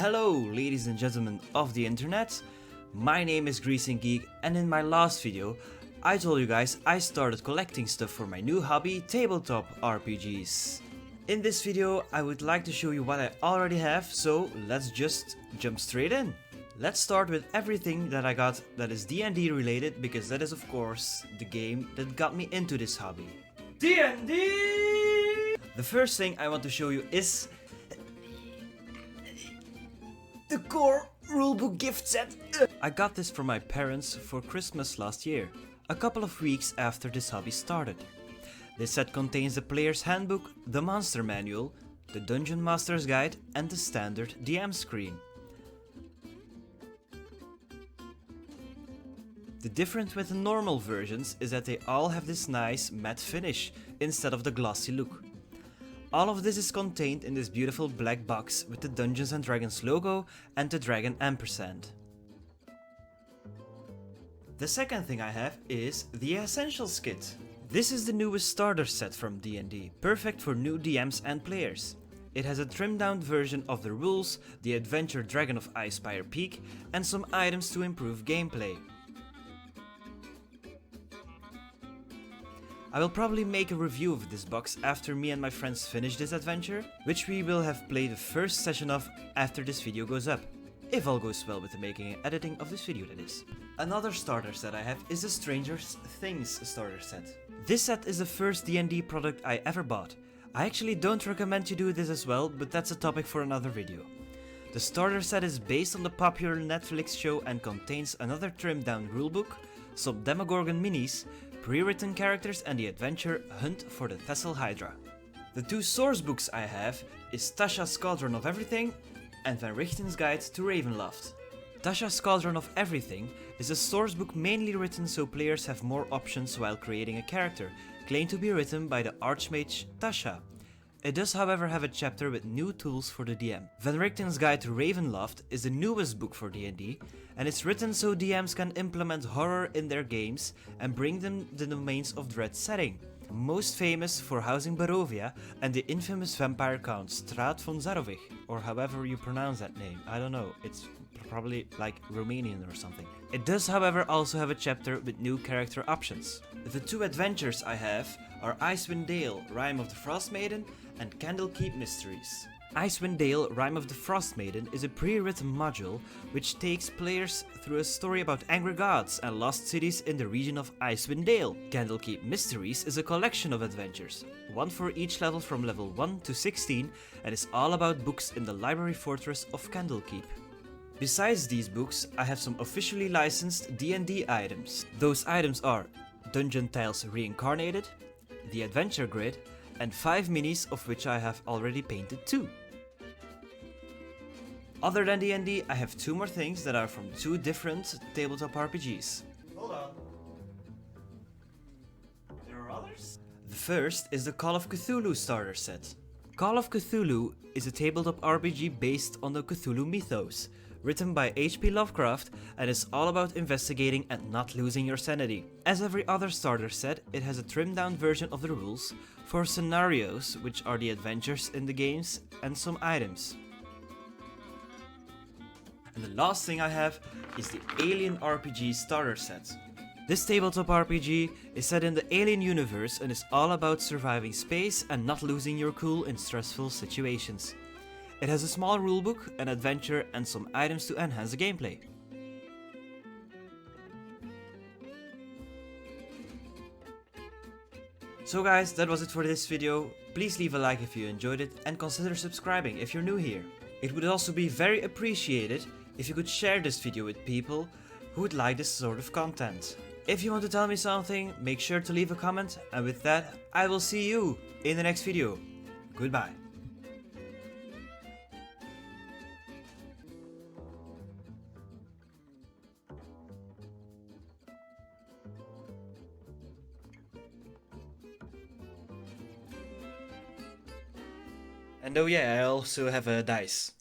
Hello ladies and gentlemen of the internet, my name is Greasing Geek, and in my last video I told you guys I started collecting stuff for my new hobby, tabletop RPGs. In this video I would like to show you what I already have, so let's just jump straight in. Let's start with everything that I got that is D&D related, because that is of course the game that got me into this hobby. D&D! The first thing I want to show you is the core rulebook gift set. I got this from my parents for Christmas last year, a couple of weeks after this hobby started. This set contains the player's handbook, the monster manual, the dungeon master's guide, and the standard DM screen. The difference with the normal versions is that they all have this nice matte finish instead of the glossy look. All of this is contained in this beautiful black box with the Dungeons & Dragons logo and the dragon ampersand. The second thing I have is the Essentials Kit. This is the newest starter set from D&D, perfect for new DMs and players. It has a trimmed down version of the rules, the adventure Dragon of Icespire Peak, and some items to improve gameplay. I will probably make a review of this box after me and my friends finish this adventure, which we will have played the first session of after this video goes up. If all goes well with the making and editing of this video, that is. Another starter set I have is the Stranger Things starter set. This set is the first D&D product I ever bought. I actually don't recommend you do this as well, but that's a topic for another video. The starter set is based on the popular Netflix show and contains another trimmed down rulebook, some Demogorgon minis, pre-written characters, and the adventure Hunt for the Thessal Hydra. The two source books I have is Tasha's Cauldron of Everything and Van Richten's Guide to Ravenloft. Tasha's Cauldron of Everything is a source book mainly written so players have more options while creating a character, claimed to be written by the Archmage Tasha. It does however have a chapter with new tools for the DM. Van Richten's Guide to Ravenloft is the newest book for D&D, and it's written so DMs can implement horror in their games and bring them the Domains of Dread setting. Most famous for housing Barovia and the infamous vampire count Straat von Zarovich, or however you pronounce that name. I don't know, it's probably like Romanian or something. It does however also have a chapter with new character options. The two adventures I have are Icewind Dale, Rime of the Frost Maiden, and Candlekeep Mysteries. Icewind Dale, Rime of the Frost Maiden is a pre-written module which takes players through a story about angry gods and lost cities in the region of Icewind Dale. Candlekeep Mysteries is a collection of adventures, one for each level from level 1 to 16, and is all about books in the library fortress of Candlekeep. Besides these books, I have some officially licensed D&D items. Those items are Dungeon Tiles Reincarnated, the Adventure Grid, and 5 minis, of which I have already painted 2. Other than D&D, I have 2 more things that are from 2 different tabletop RPGs. Hold on. There are others? The first is the Call of Cthulhu starter set. Call of Cthulhu is a tabletop RPG based on the Cthulhu mythos, written by H.P. Lovecraft, and is all about investigating and not losing your sanity. As every other starter set, it has a trimmed down version of the rules for scenarios, which are the adventures in the games, and some items. And the last thing I have is the Alien RPG starter set. This tabletop RPG is set in the Alien universe and is all about surviving space and not losing your cool in stressful situations. It has a small rulebook, an adventure, and some items to enhance the gameplay. So guys, that was it for this video. Please leave a like if you enjoyed it and consider subscribing if you're new here. It would also be very appreciated if you could share this video with people who would like this sort of content. If you want to tell me something, make sure to leave a comment, and with that, I will see you in the next video. Goodbye. And oh yeah, I also have a dice.